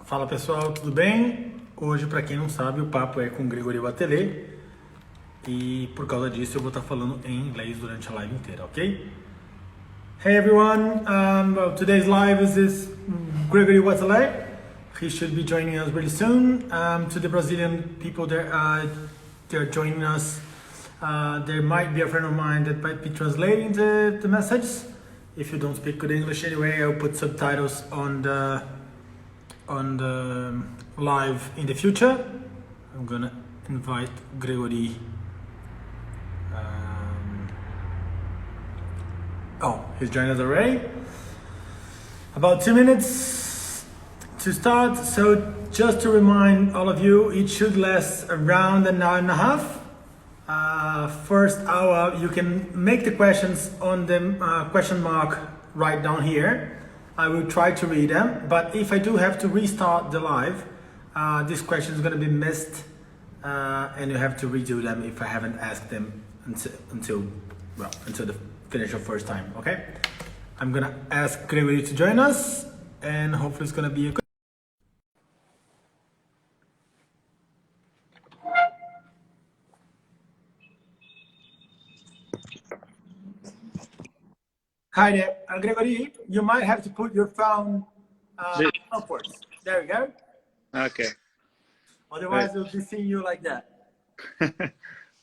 Fala pessoal, tudo bem? Hoje, para quem não sabe, o papo é com Gregory Wathelet e por causa disso eu vou estar falando em inglês durante a live inteira, ok? Hey everyone, well, today's live is Gregory Wathelet. He should be joining us really soon. To the Brazilian people that they're joining us, there might be a friend of mine that might be translating the message. If you don't speak good English anyway, I'll put subtitles on the live in the future. I'm gonna invite Gregory. Oh, he's joined us already. About 2 minutes to start. So just to remind all of you, it should last around an hour and a half. First hour, you can make the questions on the question mark right down here. I will try to read them, but if I do have to restart the live, this question is going to be missed, and you have to redo them if I haven't asked them until the finish of first time. Okay, I'm gonna ask Gregory to join us, and hopefully it's gonna be a good. Hi there, Gregory. You might have to put your phone upwards. There we go. Okay. Otherwise, we'll be seeing you like that.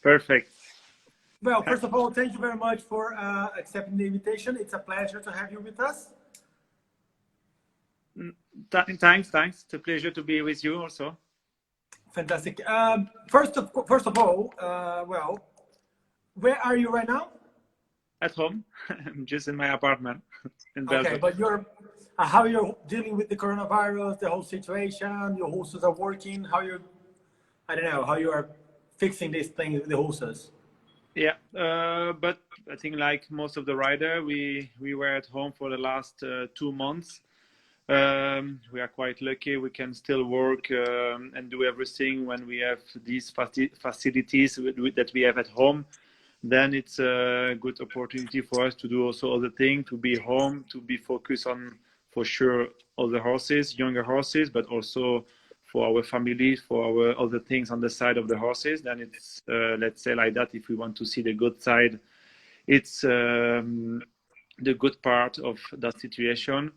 Perfect. Well, first of all, thank you very much for accepting the invitation. It's a pleasure to have you with us. Thanks. It's a pleasure to be with you also. Fantastic. First of all, well, where are you right now? At home. I'm just in my apartment in Belgium. Okay, but how you're dealing with the coronavirus, the whole situation, your horses are working, how you are fixing this thing with the horses? Yeah, but I think like most of the rider, we were at home for the last 2 months. We are quite lucky. We can still work and do everything when we have these facilities that we have at home. Then it's a good opportunity for us to do also other things, to be home, to be focused on, for sure, other horses, younger horses, but also for our family, for our other things on the side of the horses. Then it's, let's say like that, if we want to see the good side, it's the good part of that situation.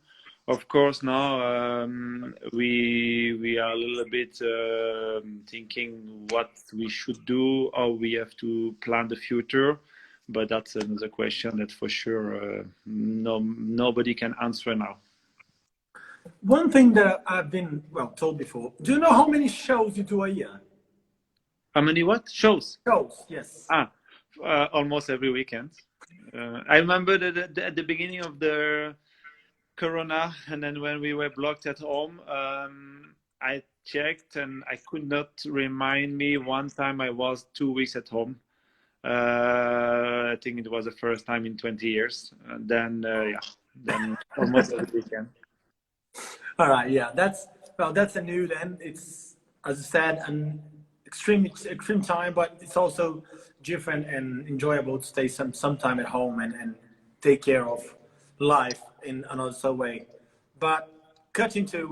Of course, now we are a little bit thinking what we should do, how we have to plan the future, but that's another question that for sure nobody can answer now. One thing that I've been told before. Do you know how many shows you do a year? How many what? Shows? Shows, yes. Almost every weekend. I remember that at the beginning of the Corona, and then when we were blocked at home, I checked and I could not remind me one time I was 2 weeks at home. I think it was the first time in 20 years. And then almost every weekend. All right, yeah, that's a new. Then it's, as I said, an extreme time, but it's also different and enjoyable to stay some time at home and take care of life in another way. But cutting to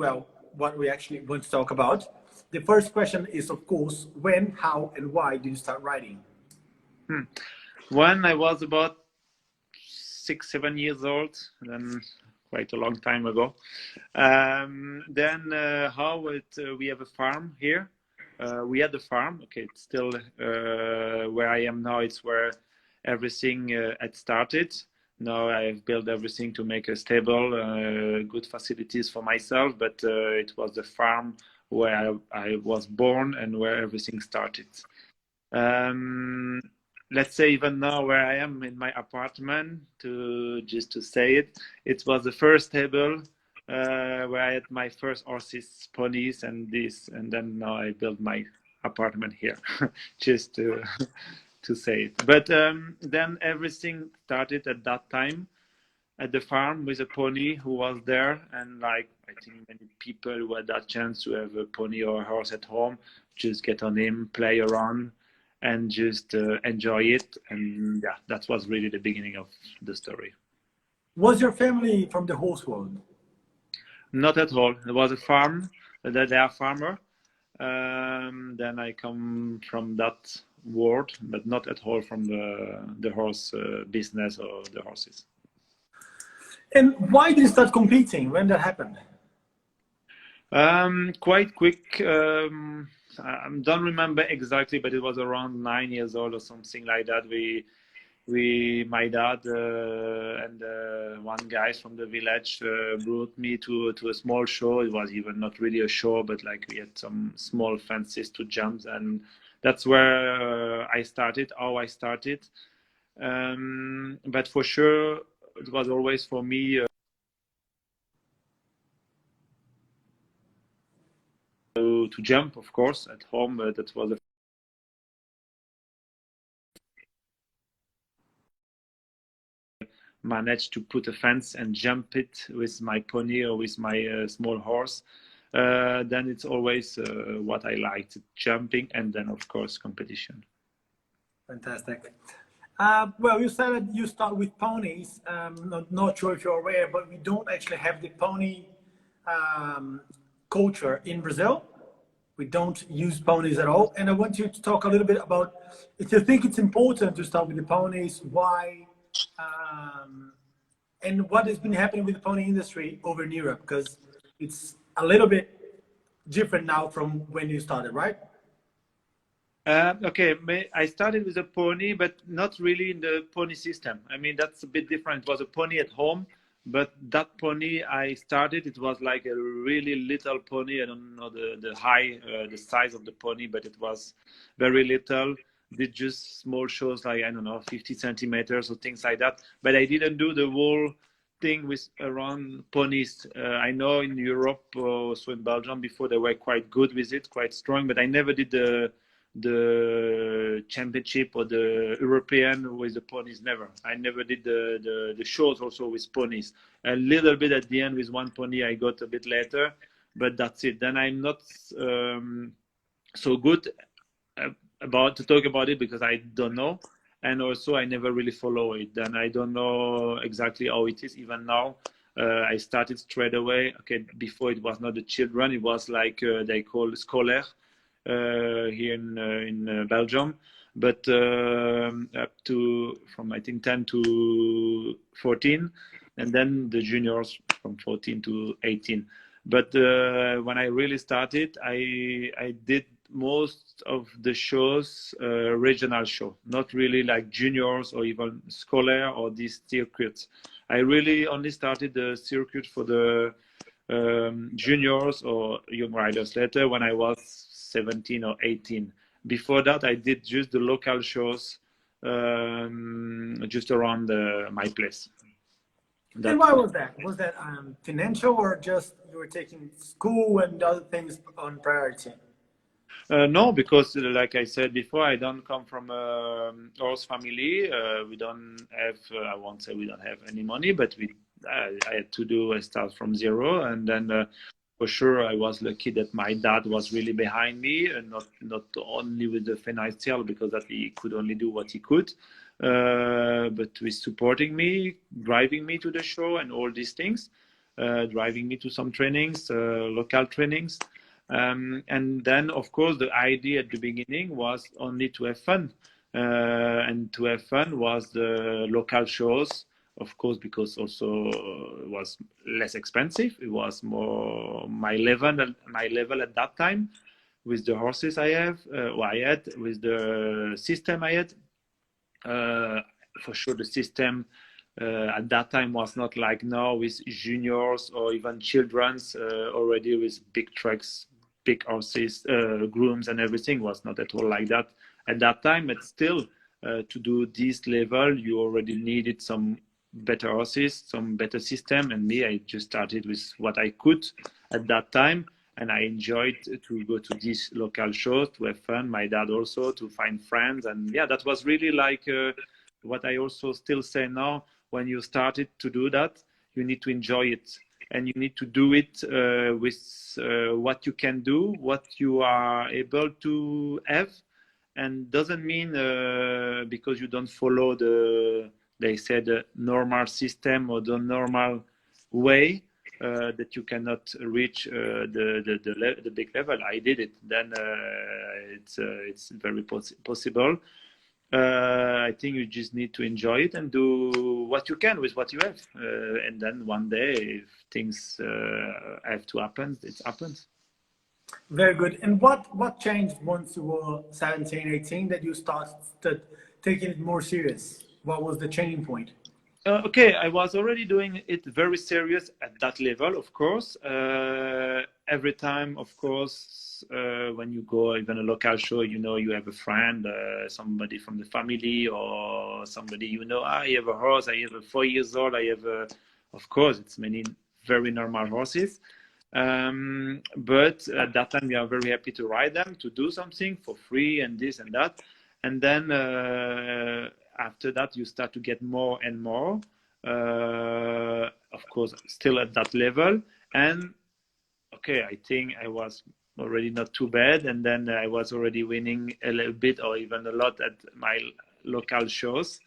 what we actually want to talk about, the first question is, of course, when, how, and why did you start writing? When I was about 6-7 years old, then quite a long time ago. We have a farm here. We had a farm. Okay, it's still where I am now. It's where everything had started. Now I've built everything to make a stable, good facilities for myself, but it was the farm where I was born and where everything started. Let's say even now where I am in my apartment, just to say it, it was the first stable where I had my first horses, ponies, and then now I built my apartment here, just to say it. But then everything started at that time at the farm with a pony who was there, and like I think many people who had that chance to have a pony or a horse at home, just get on him, play around, and just enjoy it. And yeah, that was really the beginning of the story. Was your family from the horse world? Not at all. It was a farm that they are farmer. Then I come from that world, but not at all from the horse business or the horses. And why did you start competing? When that happened? Quite quick. I don't remember exactly, but it was around 9 years old or something like that. My dad and one guy from the village brought me to a small show. It was even not really a show, but like we had some small fences to jump, and that's where I started. How I started, but for sure it was always for me to jump, of course, at home. That was a managed to put a fence and jump it with my pony or with my small horse. Then it's always what I liked, jumping, and then of course competition. Fantastic. Well, you said that you start with ponies. Not sure if you're aware, but we don't actually have the pony culture in Brazil. We don't use ponies at all. And I want you to talk a little bit about if you think it's important to start with the ponies, why, and what has been happening with the pony industry over in Europe, because it's a little bit different now from when you started, right? Okay, I started with a pony, but not really in the pony system. I mean, that's a bit different. It was a pony at home, but that pony I started, it was like a really little pony. I don't know the size of the pony, but it was very little. Did just small shows like, I don't know, 50 centimeters or things like that. But I didn't do the whole thing with around ponies. I know in Europe, also in Belgium before, they were quite good with it, quite strong, but I never did the championship or the European with the ponies. Never. I never did the shows also with ponies. A little bit at the end with one pony I got a bit later, but that's it. Then I'm not so good about to talk about it because I don't know, and also I never really follow it. Then I don't know exactly how it is even now. I started straight away. Okay, before it was not the children, it was like they call scolaire here in Belgium, but up to from I think 10 to 14, and then the juniors from 14 to 18. But when I really started, I did most of the shows regional show, not really like juniors or even scolaire or these circuits. I really only started the circuit for the juniors or young riders later when I was 17 or 18. Before that, I did just the local shows just around my place. And why was that? Was that financial, or just you were taking school and other things on priority? No, because like I said before, I don't come from a horse family. We don't have, I won't say we don't have any money, but I had to start from zero. And then for sure, I was lucky that my dad was really behind me, and not only with the financial, because that he could only do what he could, but with supporting me, driving me to the show and all these things, driving me to some trainings, local trainings. And then, of course, the idea at the beginning was only to have fun. And to have fun was the local shows, of course, because also it was less expensive. It was more my level at that time with the horses I had, with the system I had. For sure, the system at that time was not like now with juniors or even children's already with big trucks, big horses, grooms and everything. Was not at all like that at that time. But still, to do this level, you already needed some better horses, some better system. And me, I just started with what I could at that time. And I enjoyed to go to these local shows, to have fun. My dad also, to find friends. And yeah, that was really like what I also still say now. When you started to do that, you need to enjoy it. And you need to do it with what you can do, what you are able to have. And doesn't mean because you don't follow the normal system or the normal way, that you cannot reach the big level. I did it. Then it's very possible. I think you just need to enjoy it and do what you can with what you have. And then one day, if things have to happen, it happens. Very good. And what changed once you were 17, 18 that you started taking it more serious? What was the changing point? Okay, I was already doing it very serious at that level, of course. Every time, of course, when you go even a local show, you know, you have a friend, somebody from the family, or somebody, you know, I have a horse, I have a 4 years old, I have a, of course, it's many very normal horses. But at that time, we are very happy to ride them, to do something for free and this and that. And then after that, you start to get more and more, of course, still at that level. And okay, I think I was already not too bad. And then I was already winning a little bit or even a lot at my local shows.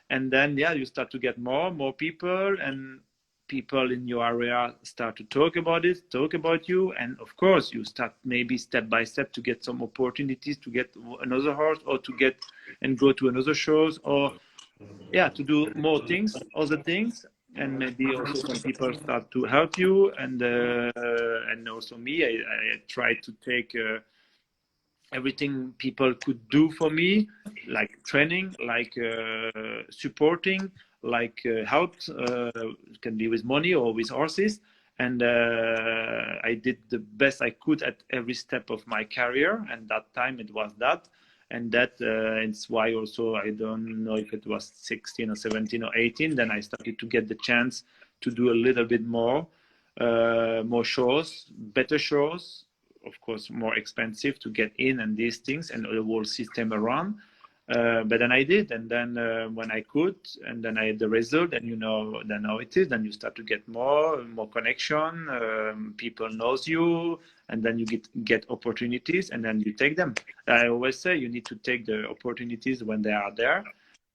And then, yeah, you start to get more people, and people in your area start to talk about it, talk about you. And of course, you start maybe step by step to get some opportunities to get another horse, or to get and go to another shows, or yeah, to do more things, other things. And maybe also some people start to help you. And also me, I try to take everything people could do for me, like training, like supporting, like help, can be with money or with horses. And I did the best I could at every step of my career. And that time it was that. And that it's why also, I don't know if it was 16 or 17 or 18, then I started to get the chance to do a little bit more shows, better shows, of course, more expensive to get in and these things and the whole system around. But then I did, and then when I could, and then I had the result, and you know, then how it is, then you start to get more connection, people knows you, and then you get opportunities, and then you take them. I always say you need to take the opportunities when they are there,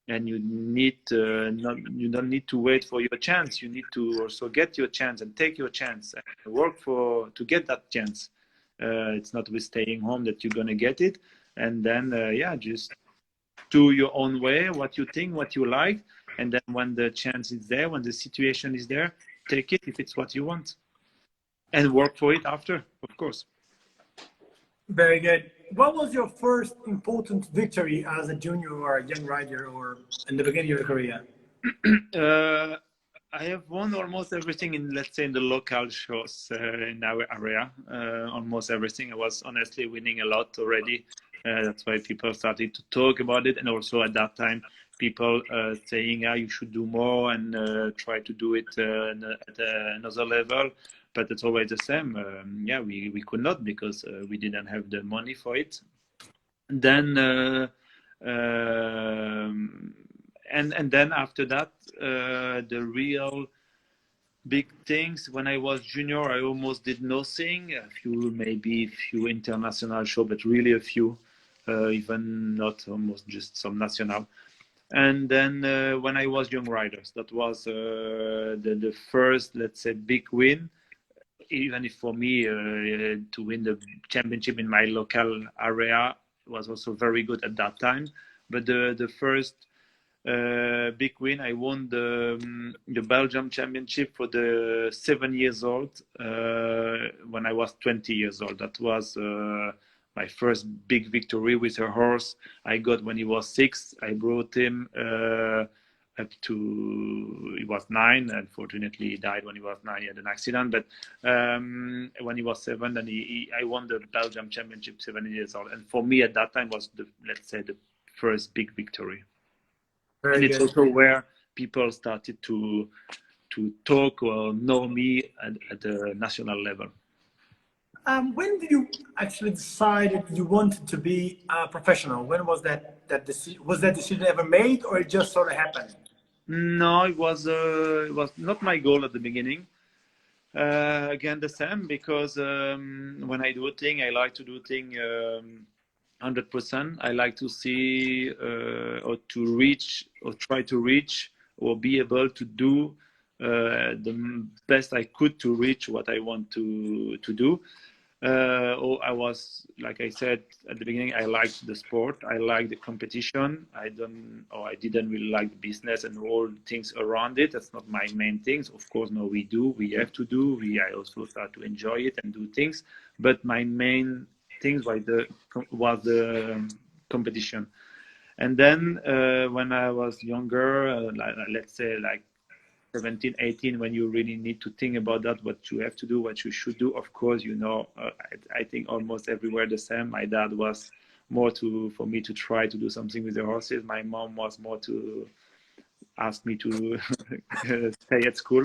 and you need you don't need to wait for your chance. You need to also get your chance and take your chance and work to get that chance. It's not with staying home that you're gonna get it, and then yeah, just do your own way, what you think, what you like, and then when the chance is there, when the situation is there, take it if it's what you want, and work for it after, of course. Very good. What was your first important victory as a junior or a young rider, or in the beginning of your career? I have won almost everything in, let's say, in the local shows in our area. Almost everything. I was honestly winning a lot already. That's why people started to talk about it. And also at that time, people saying, yeah, you should do more and try to do it at another level. But it's always the same. Yeah, we could not, because we didn't have the money for it. Then and then after that, the real big things, when I was junior, I almost did nothing. Maybe a few international shows, but really a few, even not almost, just some national. And then when I was young riders, that was the first, let's say, big win. Even if for me to win the championship in my local area was also very good at that time. But the first big win, I won the Belgium championship for the 7 years old when I was 20 years old. That was my first big victory with a horse I got when he was 6. I brought him up to, he was 9. Unfortunately, he died when he was 9. He had an accident. But when he was 7, then I won the Belgium championship 7 years old. And for me at that time was let's say the first big victory. Very and good. It's also where people started to talk or know me at the national level. When did you actually decide you wanted to be a professional? When was that decision? Was that decision ever made, or it just sort of happened? No, it was not my goal at the beginning. Again, the same, because when I do a thing, I like to do a thing 100%. I like to see or to reach or try to reach or be able to do the best I could to reach what I want to do. I was, like I said at the beginning, I liked the sport. I liked the competition. I didn't really like the business and all things around it. That's not my main things. Of course, no, we have to do. I also start to enjoy it and do things. But my main things was the competition. And then when I was younger, let's say like 17, 18, when you really need to think about that, what you have to do, what you should do. Of course, I think almost everywhere the same. My dad was more for me to try to do something with the horses. My mom was more to ask me to stay at school.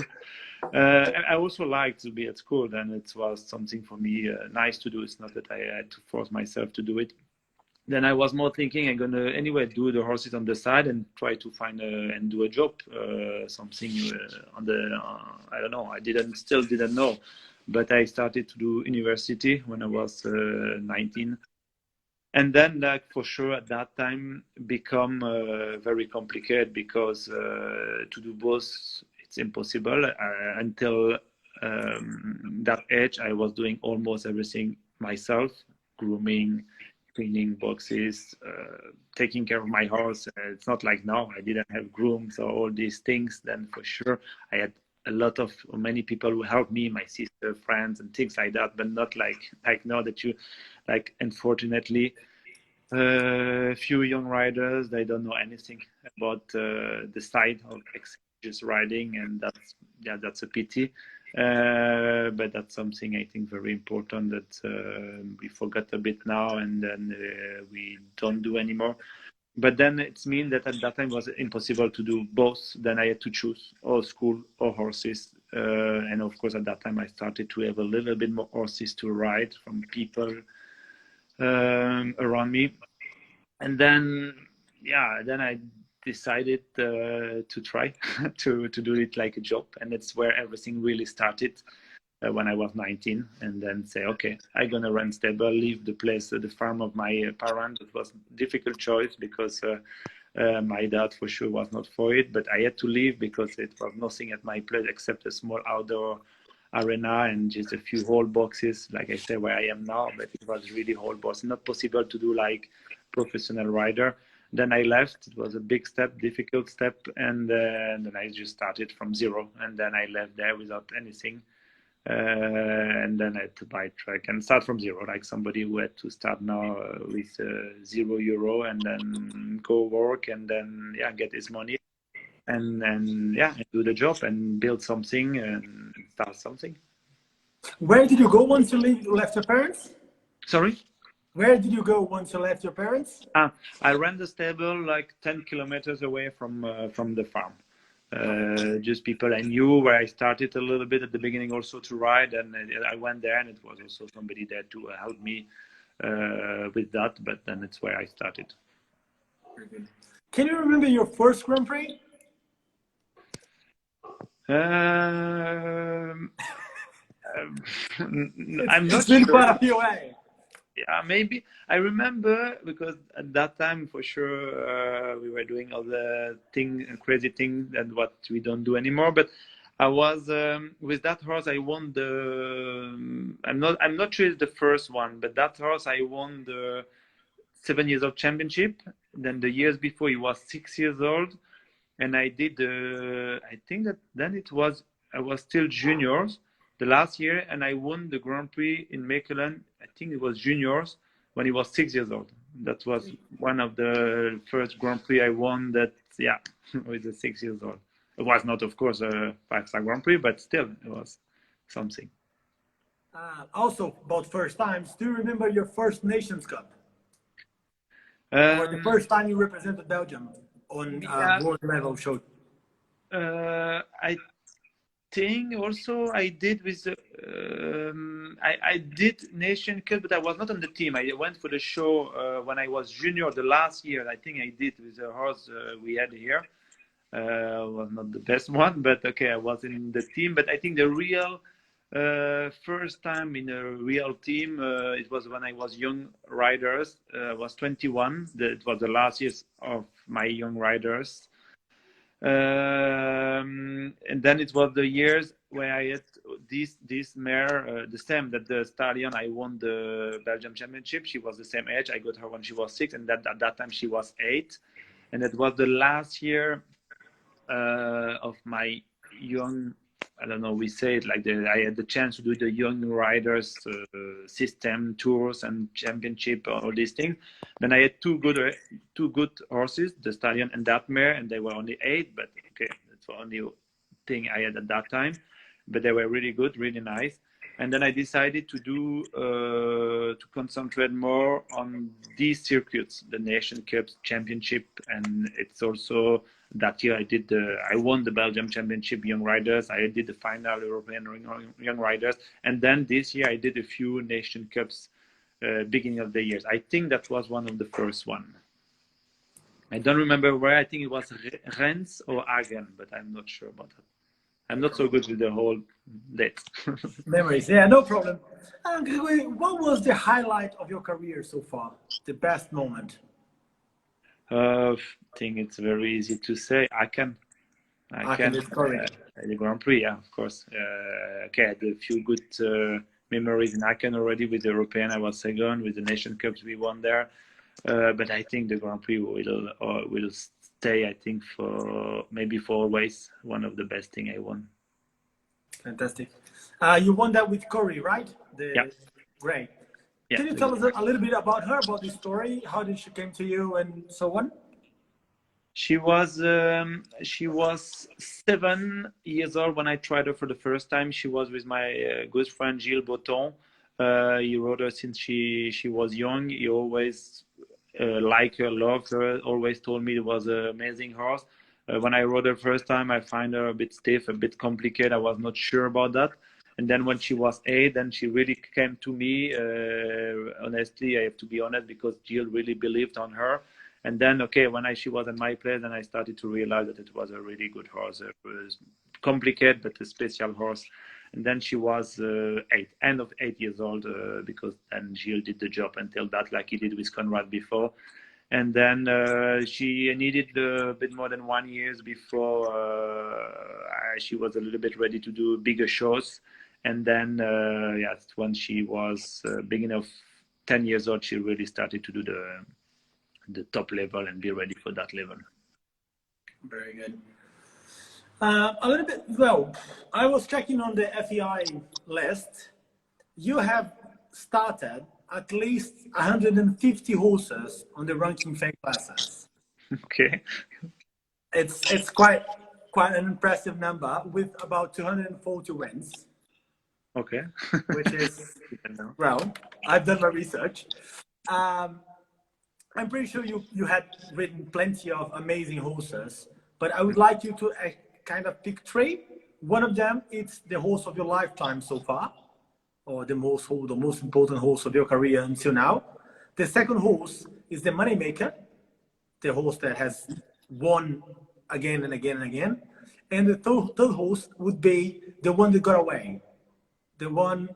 I also liked to be at school, and it was something for me nice to do. It's not that I had to force myself to do it. Then I was more thinking I'm gonna anyway do the horses on the side and try to find and do a job, something on the I don't know. I still didn't know, but I started to do university when I was 19, and then like for sure at that time become very complicated because to do both it's impossible. Until that age, I was doing almost everything myself, grooming, cleaning boxes, taking care of my horse. It's not like now I didn't have grooms or all these things. Then for sure I had many people who helped me, my sister, friends, and things like that. But not like now that you like. Unfortunately, few young riders, they don't know anything about the side of just riding, and that's a pity. But that's something I think very important that we forgot a bit now, and then we don't do anymore. But then it means that at that time it was impossible to do both. Then I had to choose or school or horses. And of course, at that time I started to have a little bit more horses to ride from people around me. And then, then I decided to try to do it like a job. And that's where everything really started when I was 19. And then say, okay, I'm going to rent stable, leave the place, the farm of my parents. It was a difficult choice because my dad for sure was not for it. But I had to leave because it was nothing at my place except a small outdoor arena and just a few whole boxes, like I said, where I am now. But it was really whole box. Not possible to do like professional rider. Then I left. It was a big step, difficult step, and then I just started from zero. And then I left there without anything, and then I had to buy a truck and start from zero, like somebody who had to start now with €0, and then go work, and then get his money, and do the job and build something and start something. Where did you go once you left your parents? Sorry? Where did you go once you left your parents? I ran the stable like 10 kilometers away from the farm. Just people I knew, where I started a little bit at the beginning also to ride, and I went there, and it was also somebody there to help me with that. But then it's where I started. Can you remember your first Grand Prix? I'm not It's been sure. quite a few ways. Yeah, maybe. I remember because at that time, for sure, we were doing all the crazy things that what we don't do anymore. But I was with that horse. I won I'm not sure it's the first one, but that horse I won the 7 years of championship. Then the years before, he was 6 years old, and I did. I think that then I was still juniors the last year, and I won the Grand Prix in Mechelen. I think it was juniors when he was 6 years old. That was one of the first Grand Prix I won that, with the 6 years old. It was not, of course, a 5-star Grand Prix, but still, it was something. Also, about first times, do you remember your first Nations Cup? Or the first time you represented Belgium on world level show? I think also I did with I did Nation Cup, but I was not on the team. I went for the show when I was junior the last year. I think I did with the horse we had here. Was not the best one, but okay, I was in the team. But I think the real first time in a real team, it was when I was young riders. I was 21. It was the last years of my young riders. And then it was the years where I had this mare, the same that the stallion. I won the Belgium Championship. She was the same age. I got her when she was 6, and at that time she was 8. And it was the last year of my young. I don't know. We say it like I had the chance to do the young riders system tours and championship, all these things. Then I had two good horses, the stallion and that mare, and they were only 8. But okay, that's the only thing I had at that time. But they were really good, really nice. And then I decided to concentrate more on these circuits, the Nation Cups, Championship, and it's also that year I won the Belgium Championship Young Riders. I did the final European Young Riders, and then this year I did a few Nation Cups beginning of the years. I think that was one of the first one. I don't remember where. I think it was Rennes or Hagen, but I'm not sure about that. I'm not so good with the whole date. Memories, yeah, no problem. Gregory, what was the highlight of your career so far? The best moment? I think it's very easy to say. I can the Grand Prix, yeah, of course. Okay, I had a few good memories in Aachen already with the European. I was second with the Nation Cups we won there. But I think the Grand Prix will stay. I think for always one of the best thing I won. Fantastic. You won that with Corey, right? Yeah. Great. Yeah. Can you tell us a little bit about her, about the story? How did she came to you and so on? She was 7 years old when I tried her for the first time. She was with my good friend Gilles Botton. He rode her since she was young. He always liked her, loved her, always told me it was an amazing horse. When I rode her first time, I find her a bit stiff, a bit complicated. I was not sure about that. And then when she was 8, then she really came to me. Honestly, I have to be honest, because Jill really believed on her. And then, okay, when she was in my place, then I started to realize that it was a really good horse. It was complicated, but a special horse. And then she was 8 years old, because then Gilles did the job until that, like he did with Conrad before. And then she needed a bit more than 1 year before she was a little bit ready to do bigger shows. And then, yes, when she was beginning of 10 years old, she really started to do the top level and be ready for that level. Very good. A little bit, well, I was checking on the FEI list. You have started at least 150 horses on the ranking fame classes. Okay. It's quite an impressive number with about 240 wins. Okay. Which is, well, I've done my research. I'm pretty sure you had ridden plenty of amazing horses, but I would like you to kind of pick 3. One of them, it's the horse of your lifetime so far, or the most important horse of your career until now. The second horse is the moneymaker, the horse that has won again and again and again. And the third horse would be the one that got away, the one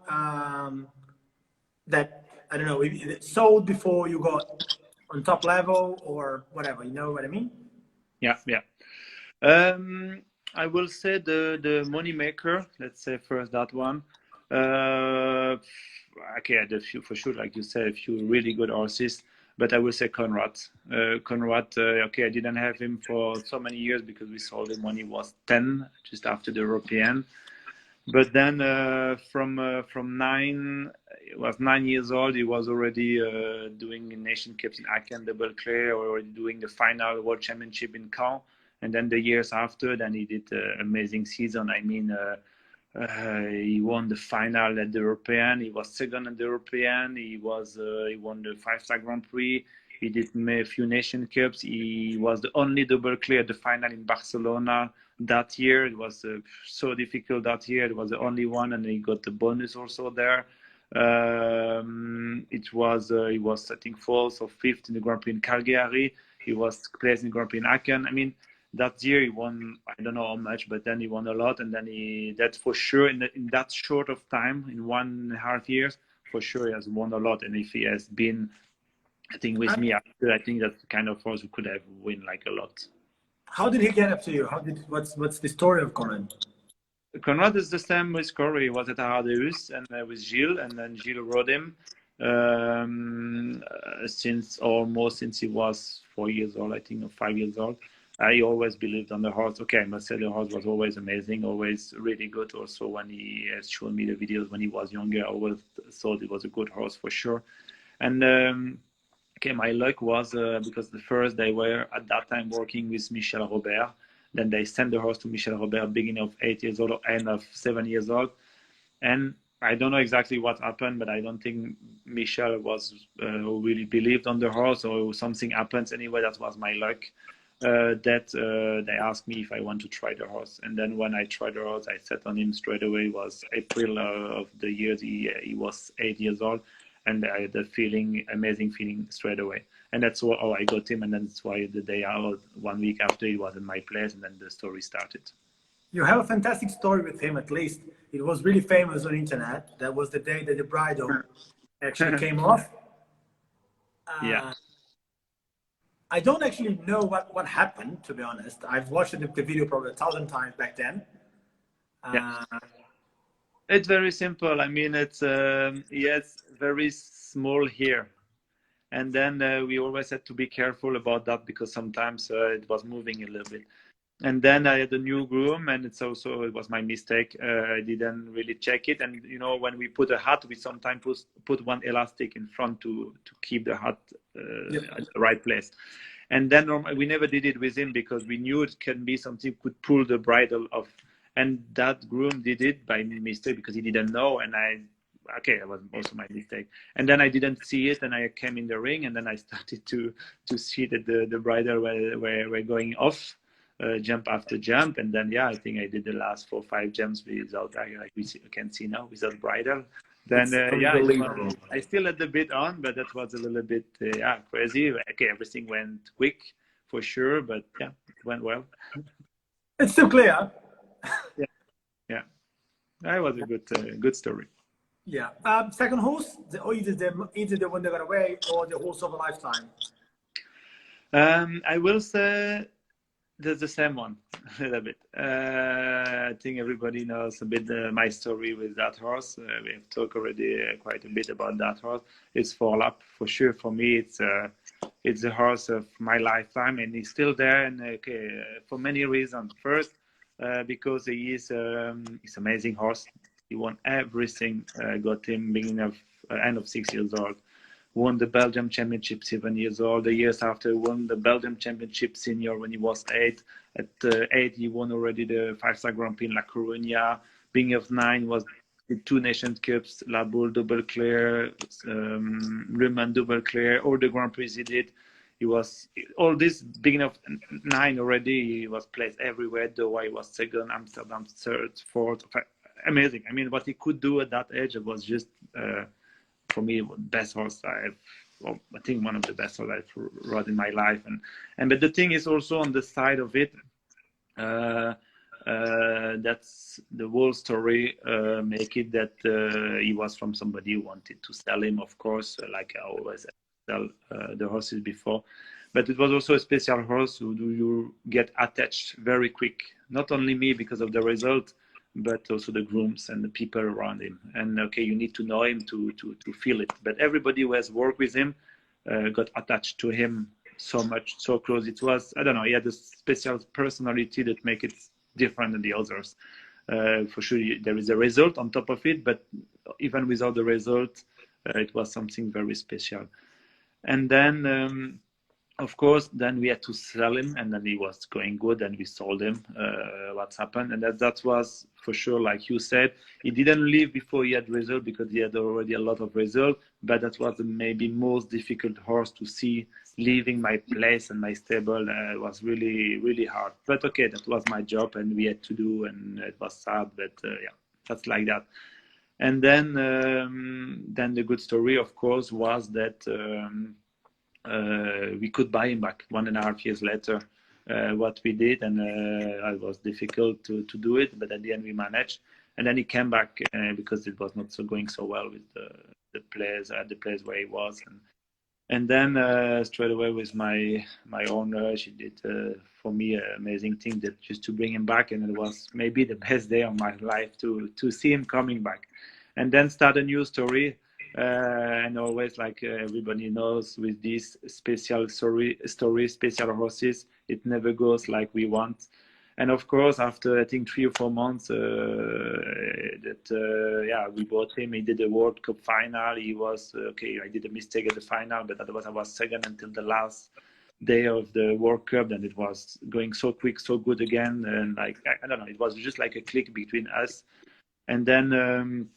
that, I don't know, it sold before you got on top level or whatever, you know what I mean? Yeah. I will say the money maker. Let's say first that one. Okay, I had a few, for sure, like you said, a few really good horses, but I will say Conrad. Okay, I didn't have him for so many years because we sold him when he was 10, just after the European. But then from 9, he was 9 years old. He was already doing Nation Cups in Aachen, double clay, or already doing the final World Championship in Caen. And then the years after, then he did an amazing season. I mean, he won the final at the European. He was second at the European. He won the 5-star Grand Prix. He did a few Nation Cups. He was the only double clay at the final in Barcelona that year. It was so difficult that year. It was the only one, and he got the bonus also there. He was I think 4th or 5th in the Grand Prix in Calgary. He was placed in the Grand Prix in Aachen. I mean, that year he won, I don't know how much, but then he won a lot. And then that's for sure, in that short of time, in 1.5 years, for sure he has won a lot. And if he has been, I think, with me after, I think that's the kind of horse who could have won like a lot. How did he get up to you? What's the story of Conrad? Conrad is the same with Corey. He was at Aradeus and with Gilles, and then Gilles rode him since he was 4 years old, I think, or 5 years old. I always believed on the horse. Okay, I must say the horse was always amazing, always really good. Also, when he has shown me the videos when he was younger, I always thought it was a good horse for sure. And okay, my luck was because the first they were at that time working with Michel Robert. Then they sent the horse to Michel Robert, beginning of 8 years old or end of 7 years old. And I don't know exactly what happened, but I don't think Michel was really believed on the horse, or something happens. Anyway, that was my luck. They asked me if I want to try the horse. And then when I tried the horse, I sat on him straight away. It was April of the year he was 8 years old. And I had a feeling, amazing feeling straight away. And that's how I got him. And that's why the day out, 1 week after, he was in my place, and then the story started. You have a fantastic story with him, at least. It was really famous on internet. That was the day that the bridal actually came off. Yeah. I don't actually know what happened, to be honest. I've watched the video probably 1,000 times back then. Yeah. It's very simple. I mean, it's yes, very small here. And then we always had to be careful about that, because sometimes it was moving a little bit. And then I had a new groom, and it was my mistake. I didn't really check it. And, you know, when we put a hat, we sometimes put one elastic in front to keep the hat at the right place. And then we never did it with him, because we knew it can be something could pull the bridle off. And that groom did it by mistake, because he didn't know. And it was also my mistake. And then I didn't see it, and I came in the ring, and then I started to see that the bridle were going off. Jump after jump, and then I think I did the last 4 or 5 jumps without, like we can see now, without bridle. Then I still had the bit on, but that was a little bit crazy. Okay, everything went quick for sure, but it went well. It's still clear. Yeah, that was a good story. Yeah. Second horse, either the one that got away or the horse of a lifetime. I will say that's the same one a little bit. I think everybody knows a bit my story with that horse. We have talked already quite a bit about that horse. It's Fall Up for sure. For me, it's the horse of my lifetime, and he's still there. And for many reasons. First, because he's amazing horse. He won everything. Got him beginning of end of 6 years old. Won the Belgium Championship 7 years old. The years after, won the Belgium Championship Senior when he was 8. At 8, he won already the 5-star Grand Prix in La Coruña. Being of 9, was the 2 Nations Cups, La Boule Double Clear, Le Mans Double Clear, all the Grand Prix he did. He was, all this, beginning of 9 already, he was placed everywhere. Doha, he was 2nd, Amsterdam 3rd, 4th. Amazing. I mean, what he could do at that age, it was just... for me, best horse I think one of the best horse I've rode in my life. But the thing is also on the side of it, that's the whole story, make it that he was from somebody who wanted to sell him, of course, like I always sell the horses before. But it was also a special horse who you get attached very quick. Not only me because of the result, but also the grooms and the people around him. And you need to know him to feel it. But everybody who has worked with him got attached to him so much, so close. It was, I don't know, he had a special personality that make it different than the others. For sure, there is a result on top of it, but even without the result, it was something very special. And then, of course, then we had to sell him, and then he was going good, and we sold him. What's happened, and that was for sure, like you said, he didn't leave before he had result, because he had already a lot of result. But that was the maybe most difficult horse to see leaving my place and my stable. It was really, really hard. But that was my job, and we had to do, and it was sad, but that's like that. And then the good story, of course, was that. We could buy him back 1.5 years later. What we did, and it was difficult to do it, but at the end we managed. And then he came back because it was not going so well with the place where he was. And then straight away with my owner, she did for me an amazing thing that just to bring him back, and it was maybe the best day of my life to see him coming back, and then start a new story. And always, like everybody knows, with these special stories, special horses, it never goes like we want. And of course, after I think 3 or 4 months, we bought him. He did the World Cup final. He was okay. I did a mistake at the final, but otherwise I was second until the last day of the World Cup. And it was going so quick, so good again. And like I don't know, it was just like a click between us. And then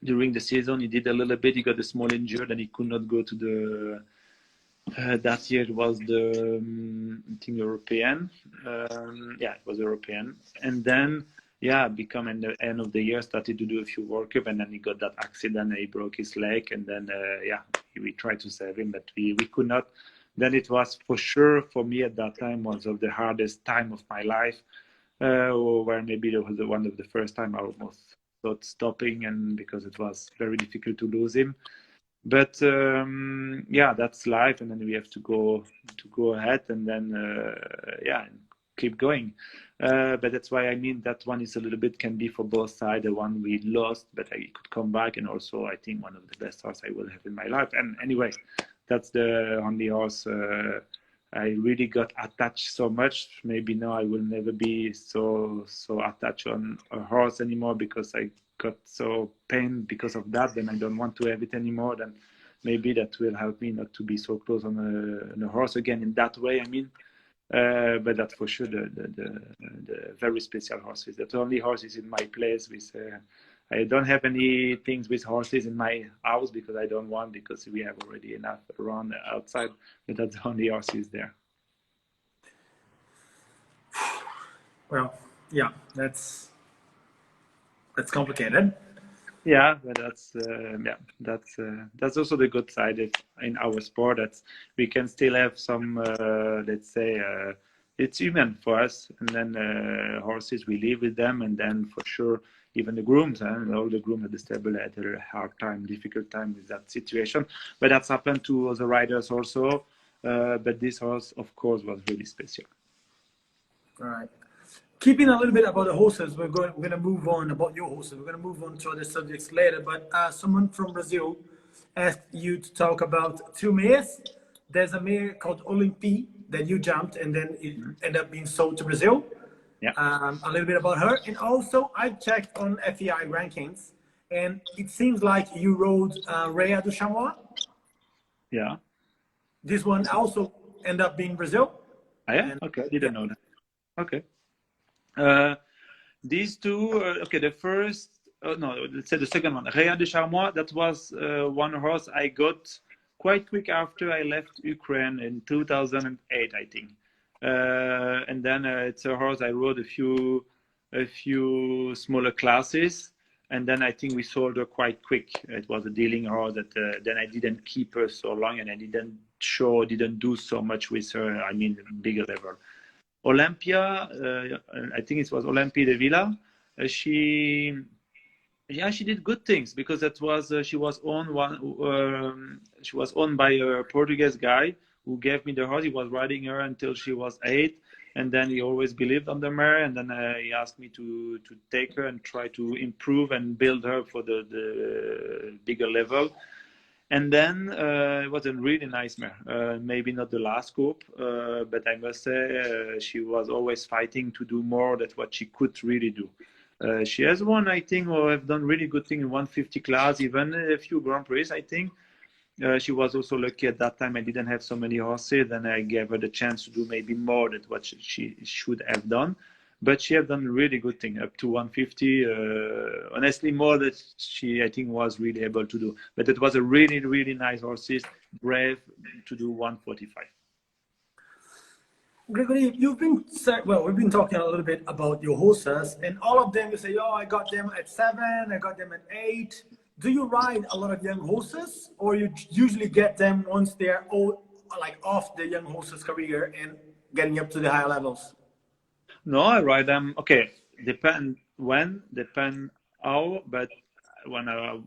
during the season, he did a little bit. He got a small injury, and he could not go to the. That year it was the I think European. It was European. And then become in the end of the year, started to do a few World Cup, and then he got that accident. And he broke his leg, and then we tried to save him, but we could not. Then it was for sure for me at that time one of the hardest time of my life, where maybe it was one of the first time I almost thought stopping, and because it was very difficult to lose him. But that's life, and then we have to go ahead, and then keep going. But that's why I mean that one is a little bit can be for both sides. The one we lost, but I could come back, and also I think one of the best horse I will have in my life. And anyway, that's the only horse I really got attached so much. Maybe now I will never be so attached on a horse anymore, because I got so pain because of that. Then I don't want to have it anymore. Then maybe that will help me not to be so close on a horse again in that way. I mean, but that's for sure the very special horses. The only horses in my place with. I don't have any things with horses in my house because I don't want, because we have already enough around outside, but that's the only horses there. Well, yeah, that's complicated. Yeah, but that's also the good side in our sport, that we can still have some, let's say, it's human for us, and then horses, we live with them, and then for sure, even the grooms, and all the grooms at the stable had a hard time, difficult time with that situation. But that's happened to other riders also. But this horse, of course, was really special. All right. Keeping a little bit about the horses, we're going to move on about your horses. We're going to move on to other subjects later. But someone from Brazil asked you to talk about 2 mares. There's a mare called Olympi that you jumped, and then it ended up being sold to Brazil. Yeah. A little bit about her. And also, I checked on FEI rankings, and it seems like you rode Rhea du Chamois. Yeah. This one also ended up being Brazil. Oh, yeah? And, okay, I didn't know that. Okay. These two, okay, the first, let's say the second one, Rhea du Chamois, that was one horse I got quite quick after I left Ukraine in 2008, I think. And then it's a horse I rode a few smaller classes, and then I think we sold her quite quick. It was a dealing horse that then I didn't keep her so long, and I didn't do so much with her. I mean, bigger level. Olympia, I think it was Olympia de Villa. She did good things, because that was she was owned by a Portuguese guy who gave me the horse. He was riding her until she was 8, and then he always believed on the mare, and then he asked me to take her and try to improve and build her for the bigger level. And then it was a really nice mare. Maybe not the last scope, but I must say she was always fighting to do more than what she could really do. She has won, I think, or have done really good thing in 150 class, even a few Grand Prix, I think. She was also lucky at that time. I didn't have so many horses, and I gave her the chance to do maybe more than what she should have done. But she have done really good thing up to 150. Honestly, more that she, I think, was really able to do. But it was a really, really nice horses, brave to do 145. Gregory, we've been talking a little bit about your horses, and all of them you say, oh, I got them at 7, I got them at 8. Do you ride a lot of young horses, or you usually get them once they're off the young horses career and getting up to the higher levels? No, I ride them. Okay, depend how. But when a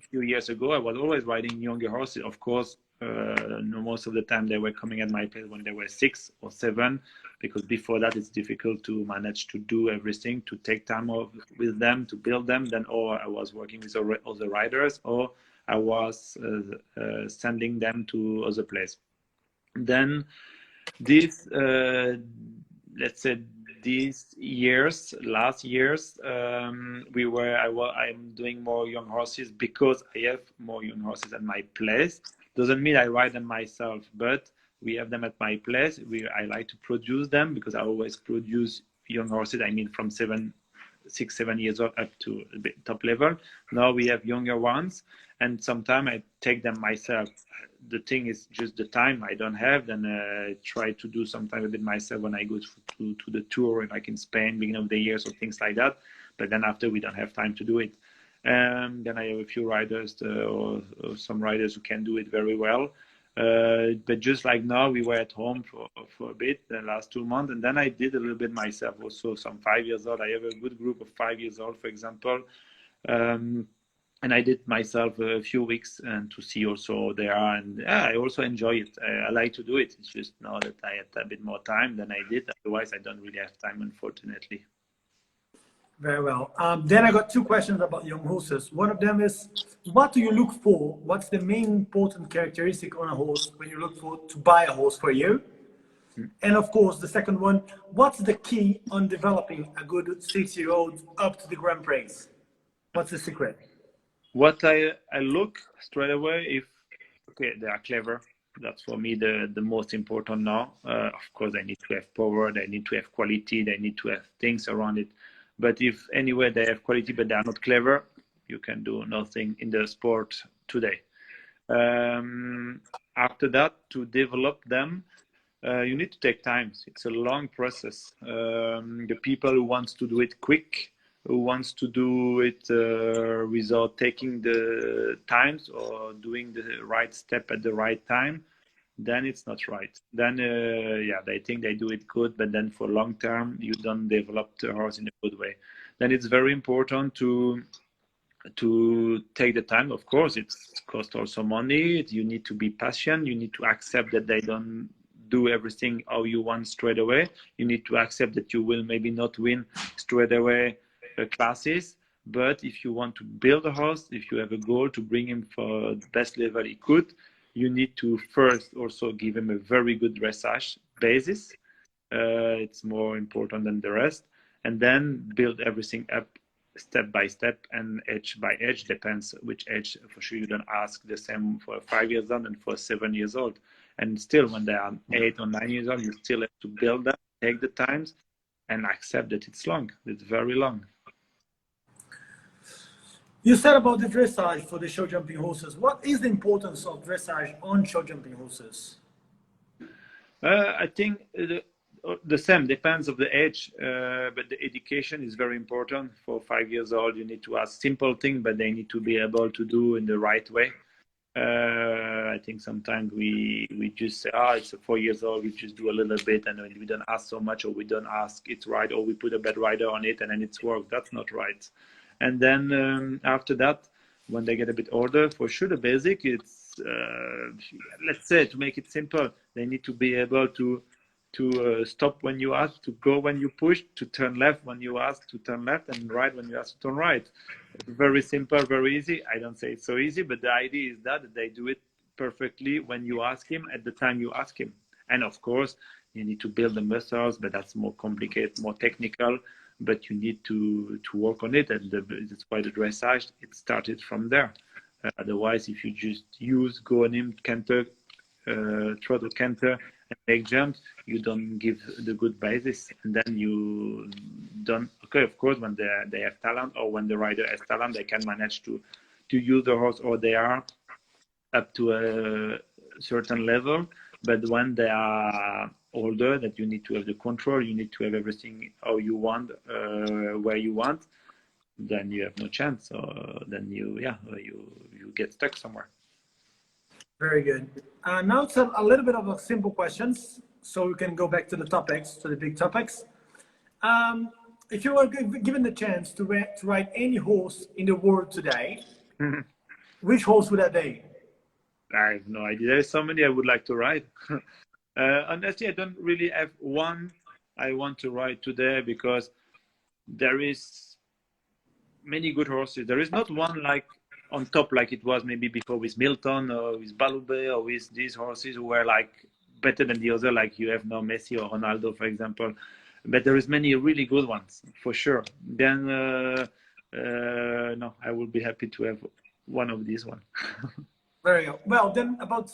few years ago, I was always riding younger horses. Of course, Most of the time they were coming at my place when they were 6 or 7, because before that it's difficult to manage to do everything, to take time off with them, to build them. Then, or I was working with other riders, or I was sending them to other place. Then this, let's say, last years, I'm doing more young horses because I have more young horses at my place. Doesn't mean I ride them myself, but we have them at my place. I like to produce them because I always produce young horses. I mean, from 6, 7 years old up to a bit top level. Now we have younger ones, and sometimes I take them myself. The thing is just the time I don't have. Then I try to do sometimes a bit myself when I go to the tour, like in Spain, beginning of the year, so things like that. But then after we don't have time to do it. Then I have a few riders or some riders who can do it very well. But just like now, we were at home for a bit the last 2 months, and then I did a little bit myself also. Some 5 years old. I have a good group of 5 years old, for example. And I did myself a few weeks and to see also there, and I also enjoy it. I like to do it. It's just now that I had a bit more time than I did. Otherwise, I don't really have time, unfortunately. Very well. Then I got 2 questions about young horses. One of them is, what do you look for? What's the main important characteristic on a horse when you look for to buy a horse for you? And of course, the second one, what's the key on developing a good 6-year-old up to the Grand Prix? What's the secret? What I look straight away, if they are clever. That's for me the most important now. Of course, they need to have power, they need to have quality, they need to have things around it. But if anyway they have quality but they are not clever, you can do nothing in the sport today. After that, to develop them, you need to take time. It's a long process. The people who wants to do it quick, who wants to do it without taking the times or doing the right step at the right time, then it's not right. Then, they think they do it good, but then for long term, you don't develop the horse in a good way. Then it's very important to take the time. Of course, it costs also money. You need to be patient. You need to accept that they don't do everything how you want straight away. You need to accept that you will maybe not win straight away classes, but if you want to build a horse, if you have a goal to bring him for the best level he could, you need to first also give him a very good dressage basis. It's more important than the rest, and then build everything up step by step and edge by edge. Depends which edge. For sure, you don't ask the same for 5 years old and for 7 years old. And still, when they are 8 or 9 years old, you still have to build them, take the times, and accept that it's long. It's very long. You said about the dressage for the show jumping horses. What is the importance of dressage on show jumping horses? I think the same, depends of the age, but the education is very important. For 5 years old, you need to ask simple things, but they need to be able to do in the right way. I think sometimes we just say, it's a 4 years old, we just do a little bit, and we don't ask so much, or we don't ask it right, or we put a bad rider on it, and then it's work. That's not right. And then after that, when they get a bit older, for sure, the basic, it's, let's say, to make it simple, they need to be able to stop when you ask, to go when you push, to turn left when you ask to turn left, and right when you ask to turn right. Very simple, very easy. I don't say it's so easy, but the idea is that they do it perfectly when you ask him, at the time you ask him. And of course, you need to build the muscles, but that's more complicated, more technical. But you need to work on it, and that's why the dressage, it started from there. Otherwise, if you just go on him, canter, trot or canter, and make jumps, you don't give the good basis, and then you don't. Okay, of course, when they have talent, or when the rider has talent, they can manage to use the horse, or they are up to a certain level. But when they are older, that you need to have the control, you need to have everything how you want, where you want, then you have no chance. So then you get stuck somewhere. Very good. Now it's a little bit of a simple questions, so we can go back to the topics, to the big topics. If you were given the chance to ride any horse in the world today, which horse would that be? I have no idea. There's so many I would like to ride. Honestly, I don't really have one I want to ride today because there is many good horses. There is not one like on top like it was maybe before with Milton or with Balube or with these horses who were like better than the other, like you have now Messi or Ronaldo, for example. But there is many really good ones for sure. Then no, I would be happy to have one of these one. Very good. Well, then about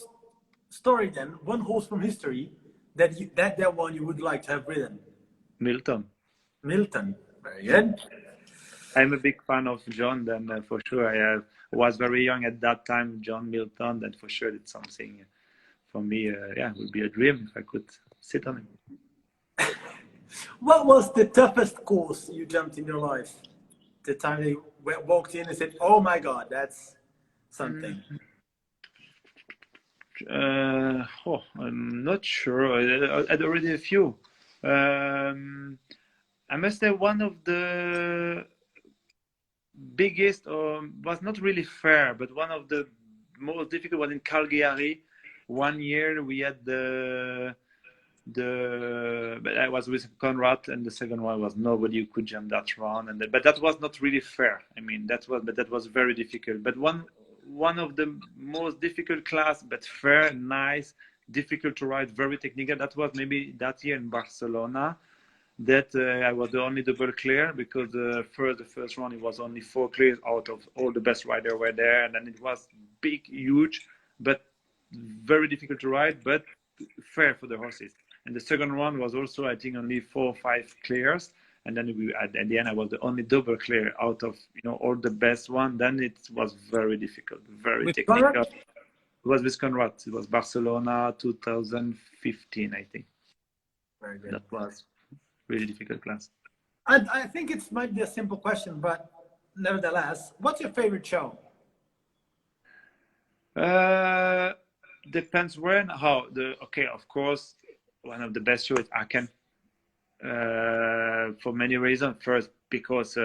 story then, one horse from history that one you would like to have ridden. Milton. Milton. Very good. I'm a big fan of John, then for sure. I was very young at that time, John Milton, then for sure it's something for me, yeah, it would be a dream if I could sit on him. What was the toughest course you jumped in your life? The time you walked in and said, oh my God, that's something. I'm not sure. I had already a few. I must say one of the biggest, or was not really fair, but one of the most difficult was in Calgary. One year we had but I was with Conrad, and the second one was nobody who could jump that run, but that was not really fair. I mean, that was very difficult. But one of the most difficult class, but fair, nice, difficult to ride, very technical. That was maybe that year in Barcelona. That I was the only double clear because the first round it was only 4 clears out of all the best riders were there, and then it was big, huge, but very difficult to ride, but fair for the horses. And the second round was also, I think, only 4 or 5 clears, and then at the end I was the only double clear out of all the best one. Then it was very difficult, very technical. Conrad? It was with Conrad. It was Barcelona 2015, I think. Very good. That was really difficult class. I think it might be a simple question, but nevertheless, what's your favorite show? Depends where and how. Okay, of course, one of the best shows is Aachen. For many reasons. First, because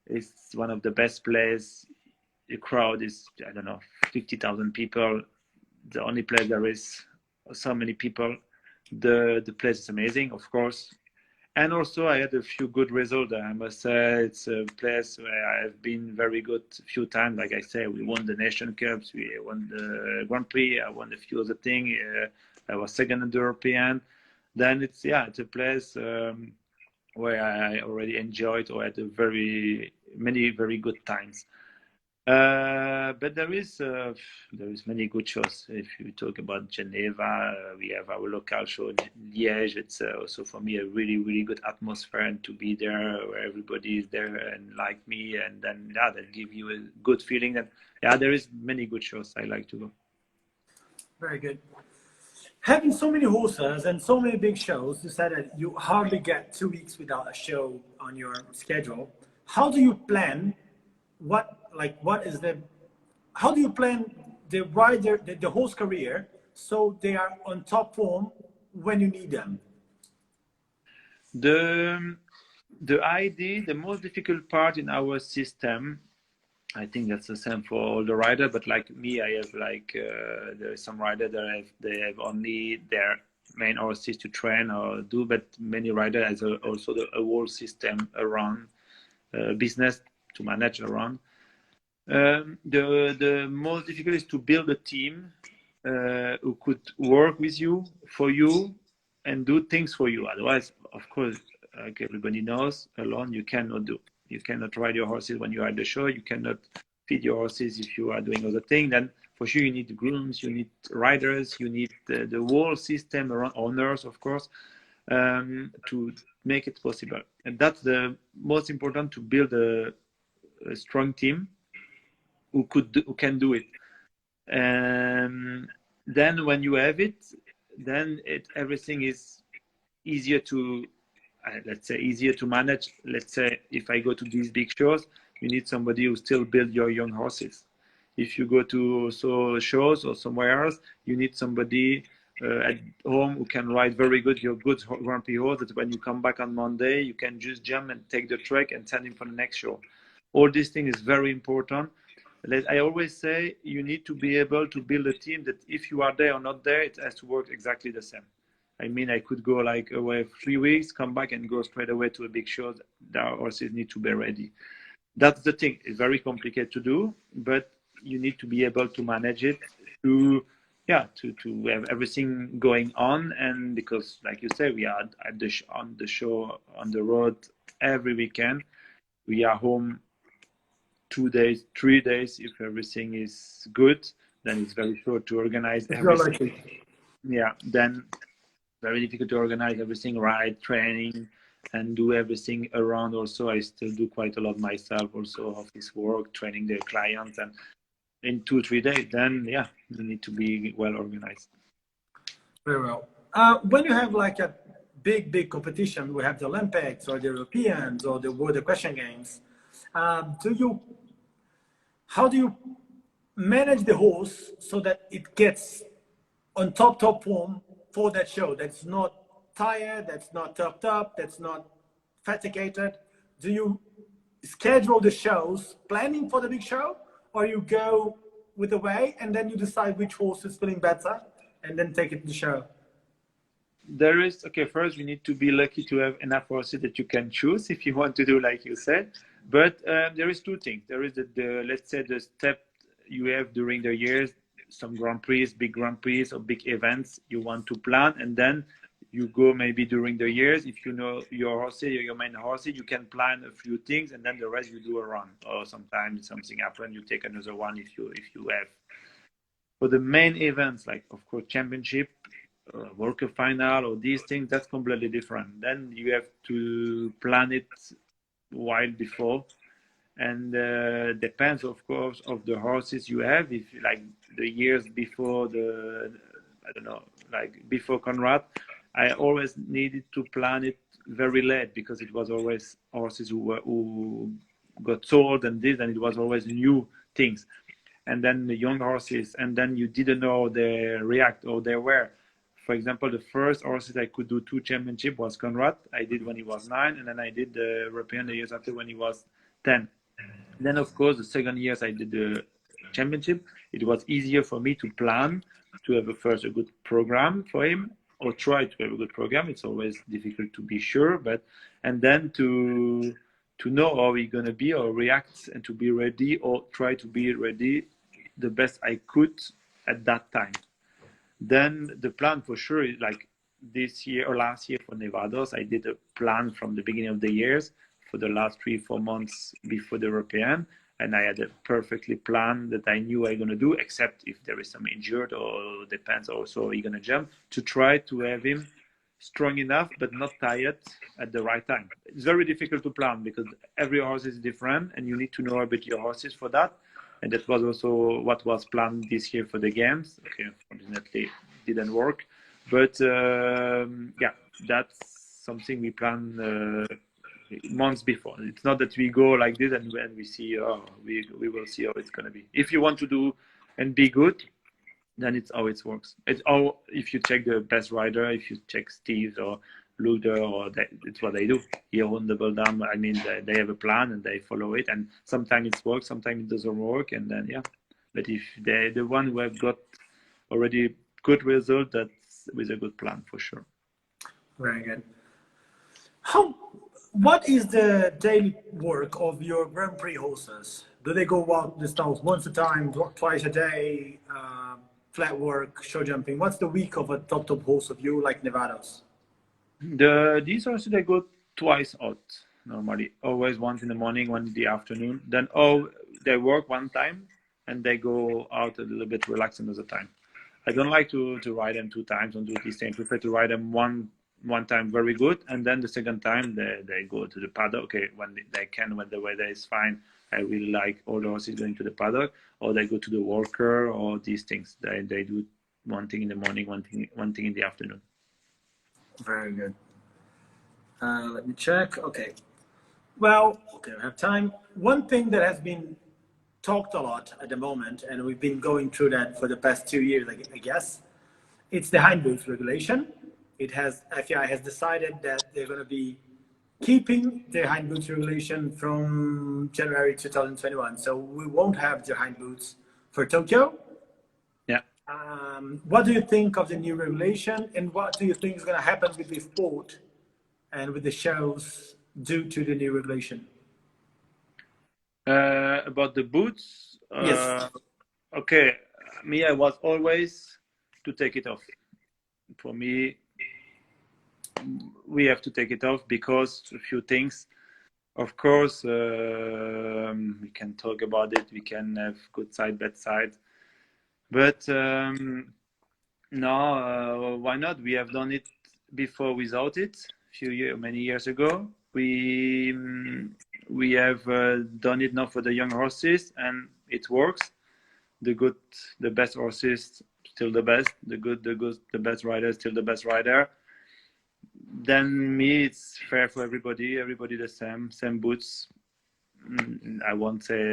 it's one of the best places. The crowd is, I don't know, 50,000 people. The only place there is so many people. The place is amazing, of course. And also, I had a few good results. I must say, it's a place where I've been very good a few times. Like I say, we won the Nation Cups, we won the Grand Prix, I won a few other things. I was second in the European. Then it's a place where I already enjoyed or had many very good times. But there is many good shows. If you talk about Geneva, we have our local show in Liège. It's also for me a really, really good atmosphere, and to be there where everybody is there and like me, and then that give you a good feeling that there is many good shows I like to go. Very good. Having so many horses and so many big shows, you said that you hardly get 2 weeks without a show on your schedule. How do you plan? How do you plan the rider, the horse career, so they are on top form when you need them? The idea, the most difficult part in our system, I think that's the same for all the riders, but like me, I have there is some rider that they have only their main horses to train or do, but many riders have also a whole system around business to manage around. The most difficult is to build a team who could work with you, for you, and do things for you. Otherwise, of course, like everybody knows, alone you cannot do. You cannot ride your horses when you are at the show. You cannot feed your horses if you are doing other things. Then for sure you need grooms, you need riders, you need the whole system around owners, of course, to make it possible. And that's the most important, to build a strong team who can do it. And then when you have it, then everything is easier to, let's say, easier to manage. Let's say if I go to these big shows, you need somebody who still build your young horses. If you go to shows or somewhere else, you need somebody at home who can ride very good, your good Grand Prix horse, that when you come back on Monday, you can just jump and take the track and send him for the next show. All these things is very important. I always say you need to be able to build a team that if you are there or not there, it has to work exactly the same. I mean, I could go like away 3 weeks, come back and go straight away to a big show. The horses need to be ready. That's the thing. It's very complicated to do, but you need to be able to manage it to have everything going on. And because, like you say, we are on the show, on the road every weekend. We are home 2 days, 3 days. If everything is good, then it's very short to organize everything. Yeah, then very difficult to organize everything right, training, and do everything around. Also, I still do quite a lot myself, also office work, training the clients, and in 2-3 days, then yeah, you need to be well organized. Very well. When you have like a big competition, we have the Olympics or the Europeans or the World Equestrian Games. How do you manage the horse so that it gets on top form for that show? That's not tired, that's not topped up, that's not fatigued. Do you schedule the shows planning for the big show, or you go with the way and then you decide which horse is feeling better and then take it to the show? First we need to be lucky to have enough horses that you can choose if you want to do like you said. But there is two things. There is let's say the step you have during the years, some Grand Prix, big Grand Prix or big events you want to plan, and then you go maybe during the years. If you know your horses, your main horses, you can plan a few things, and then the rest you do a run. Or sometimes something happens, you take another one if you have. For the main events, like of course championship, World Cup final, or these things, that's completely different. Then you have to plan it while before, and depends of course of the horses you have. If like the years before before Conrad, I always needed to plan it very late because it was always horses who got sold and it was always new things. And then the young horses, and then you didn't know they react or they were. For example, the first horses I could do 2 championships was Conrad. I did when he was 9, and then I did the European the years after when he was 10. Then, of course, the second years I did the championship. It was easier for me to plan, to have a good program for him, or try to have a good program. It's always difficult to be sure, and then to know how we're gonna be or react and to be ready or try to be ready the best I could at that time. Then the plan for sure is like this year or last year for Nevados, I did a plan from the beginning of the years for the last 3-4 months before the European, and I had a perfectly plan that I knew I'm gonna do, except if there is some injured or depends also he's gonna jump, to try to have him strong enough but not tired at the right time. It's very difficult to plan because every horse is different and you need to know a bit your horses for that. And that was also what was planned this year for the games. Okay, unfortunately didn't work, but that's something we plan months before. It's not that we go like this and when we see, we will see how it's gonna be. If you want to do and be good, then it's how it works. It's all, if you check the best rider, if you check Steve or Luder, or it's what they do here on the Baldam. I mean, they have a plan and they follow it, and sometimes it works, sometimes it doesn't work, and then but if they're the one who have got already good result, that's with a good plan for sure. Very good. What is the daily work of your Grand Prix horses? Do they go out the stalls once a time, twice a day, flat work, show jumping? What's the week of a top horse of you, like Nevados? These horses, they go twice out normally, always once in the morning, one in the afternoon. Then they work one time and they go out a little bit relaxed another time. I don't like to ride them 2 times and do these things. I prefer to ride them one time very good, and then the second time they go to the paddock. Okay, when they can, when the weather is fine. I really like all the horses going to the paddock, or they go to the worker, or these things. They do one thing in the morning, one thing in the afternoon. Very good. Let me check. Okay. Well, okay, I have time. One thing that has been talked a lot at the moment, and we've been going through that for the past 2 years, I guess, it's the hind boots regulation. FEI has decided that they're going to be keeping the hind boots regulation from January 2021. So we won't have the hind boots for Tokyo. Yeah. What do you think of the new regulation, and what do you think is going to happen with the sport and with the shows due to the new regulation? About the boots, Yes. okay, me, I was always to take it off. For me, we have to take it off because a few things. Of course, we can talk about it. We can have good side, bad side. But no, why not? We have done it before without it. Many years ago. We have done it now for the young horses, and it works. The best horses still the best. The best rider still the best rider. Then me, it's fair for everybody. Everybody the same boots. I won't say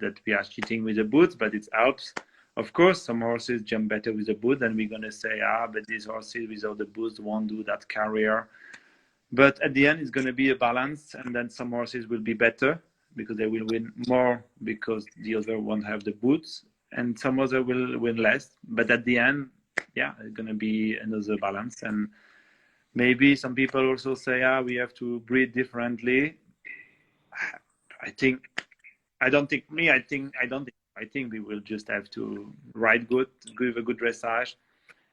that we are cheating with the boots, but it helps. Of course, some horses jump better with the boot, and we're gonna say, but these horses without the boots won't do that carrier. But at the end, it's gonna be a balance, and then some horses will be better because they will win more because the other won't have the boots, and some other will win less. But at the end, yeah, it's gonna be another balance. And maybe some people also say, we have to breed differently. I think we will just have to ride good, give a good dressage,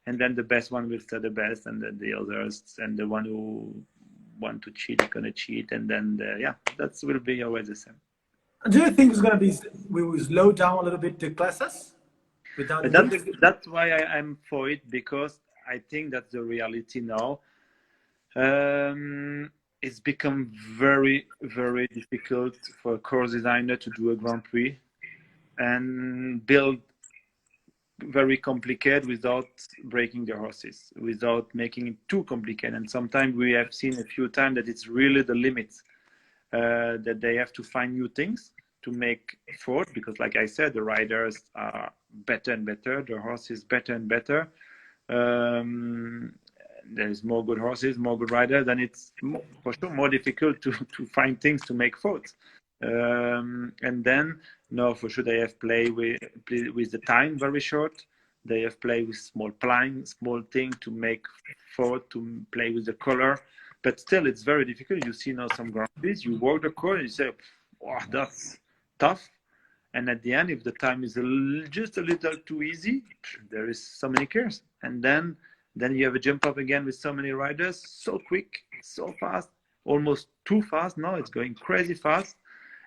and then the best one will stay the best, and then the others, and the one who want to cheat is gonna cheat, and then that will be always the same. Do you think it's gonna be, we will slow down a little bit the classes? That's why I'm for it, because I think that's the reality now. It's become very, very difficult for a course designer to do a Grand Prix and build very complicated without breaking the horses, without making it too complicated. And sometimes we have seen a few times that it's really the limit, that they have to find new things to make forward, because like I said, the riders are better and better, the horses better and better. There's more good horses, more good riders, and it's for sure more difficult to find things to make forward. And then, no, for sure they have play with the time very short. They have play with small thing to make forward, to play with the color. But still, it's very difficult. You see now some Grand Prix, you work the course, you say, wow, that's tough. And at the end, if the time is just a little too easy, there is so many cares. And then you have a jump up again with so many riders, so quick, so fast, almost too fast. Now it's going crazy fast.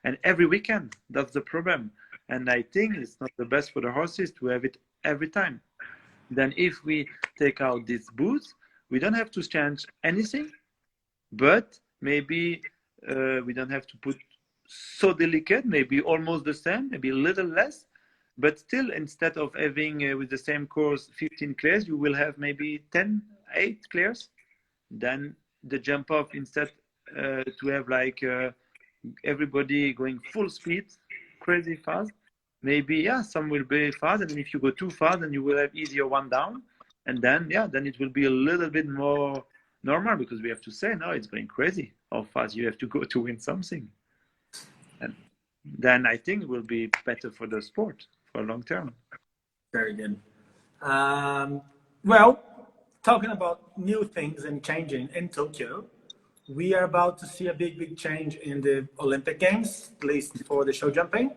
And every weekend, that's the problem. And I think it's not the best for the horses to have it every time. Then if we take out these boots, we don't have to change anything, but maybe we don't have to put so delicate, maybe almost the same, maybe a little less. But still, instead of having with the same course 15 clears, you will have maybe 8 clears. Then the jump off, instead to have like everybody going full speed, crazy fast. Maybe some will be fast, and if you go too fast, then you will have easier one down, and then it will be a little bit more normal, because we have to say, no, it's going crazy how fast you have to go to win something. And then I think it will be better for the sport for long term. Very good. Well, talking about new things and changing in Tokyo, we are about to see a big change in the Olympic Games, at least for the show jumping.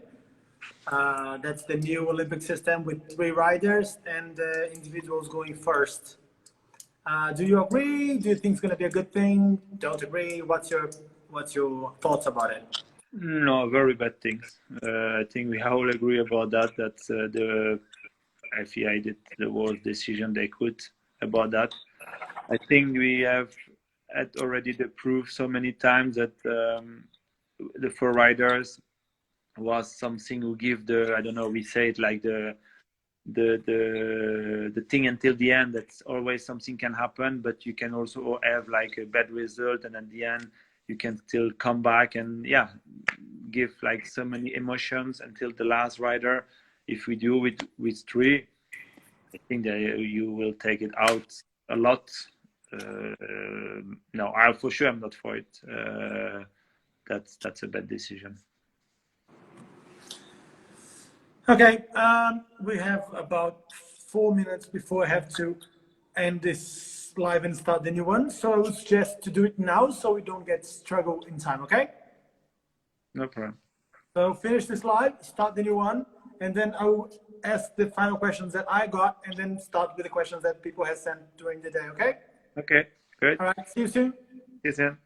That's the new Olympic system with 3 riders and individuals going first. Do you agree? Do you think it's going to be a good thing? Don't agree? What's your thoughts about it? No, very bad things. I think we all agree about that. That the FIA did the worst decision they could about that. I think we have had already the proof so many times that the 4 riders was something who give the, I don't know, we say it like the thing until the end. That's always something can happen, but you can also have like a bad result, and at the end you can still come back and give like so many emotions until the last rider. If we do it with 3, I think that you will take it out a lot no, for sure I'm not for it. That's a bad decision. Okay, we have about 4 minutes before I have to end this live and start the new one. So I would suggest to do it now so we don't get struggle in time, okay? No problem. So finish this live, start the new one, and then I will ask the final questions that I got, and then start with the questions that people have sent during the day, okay? Okay, good. All right, see you soon. See you soon.